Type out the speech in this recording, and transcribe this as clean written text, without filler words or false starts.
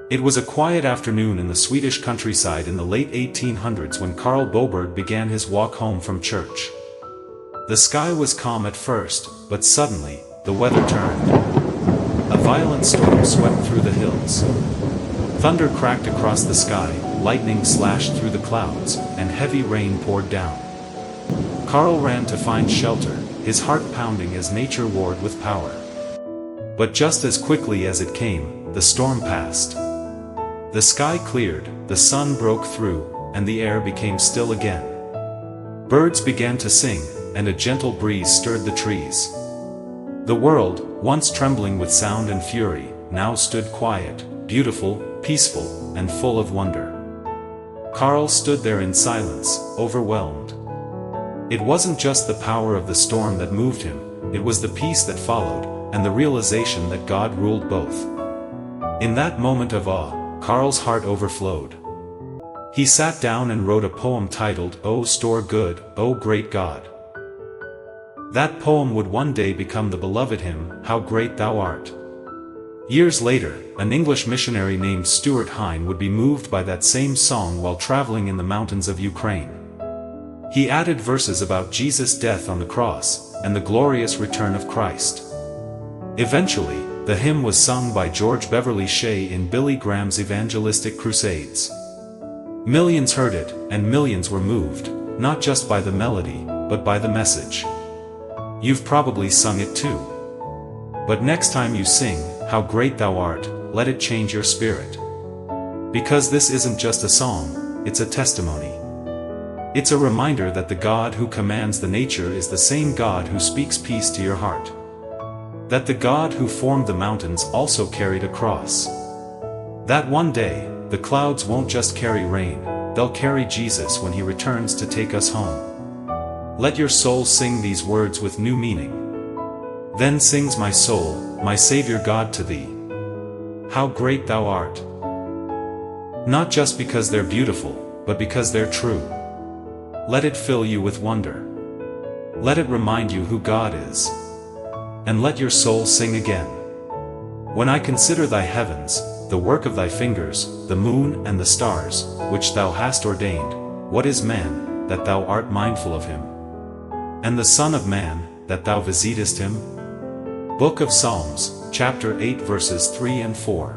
It was a quiet afternoon in the Swedish countryside in the late 1800s when Karl Boberg began his walk home from church. The sky was calm at first, but suddenly, the weather turned. A violent storm swept through the hills. Thunder cracked across the sky, lightning slashed through the clouds, and heavy rain poured down. Karl ran to find shelter, his heart pounding as nature warred with power. But just as quickly as it came, the storm passed. The sky cleared, the sun broke through, and the air became still again. Birds began to sing, and a gentle breeze stirred the trees. The world, once trembling with sound and fury, now stood quiet, beautiful, peaceful, and full of wonder. Karl stood there in silence, overwhelmed. It wasn't just the power of the storm that moved him, it was the peace that followed, and the realization that God ruled both. In that moment of awe, Karl's heart overflowed. He sat down and wrote a poem titled, "O Store Good, O Great God." That poem would one day become the beloved hymn, "How Great Thou Art." Years later, an English missionary named Stuart Hine would be moved by that same song while traveling in the mountains of Ukraine. He added verses about Jesus' death on the cross, and the glorious return of Christ. Eventually, the hymn was sung by George Beverly Shea in Billy Graham's evangelistic crusades. Millions heard it, and millions were moved, not just by the melody, but by the message. You've probably sung it too. But next time you sing, "How Great Thou Art," let it change your spirit. Because this isn't just a song, it's a testimony. It's a reminder that the God who commands the nature is the same God who speaks peace to your heart. That the God who formed the mountains also carried a cross. That one day, the clouds won't just carry rain, they'll carry Jesus when he returns to take us home. Let your soul sing these words with new meaning. Then sings my soul, my Savior God to thee. How great thou art. Not just because they're beautiful, but because they're true. Let it fill you with wonder. Let it remind you who God is. And let your soul sing again. When I consider thy heavens, the work of thy fingers, the moon and the stars, which thou hast ordained, what is man, that thou art mindful of him? And the Son of Man, that thou visitest him? Book of Psalms, chapter 8 verses 3 and 4.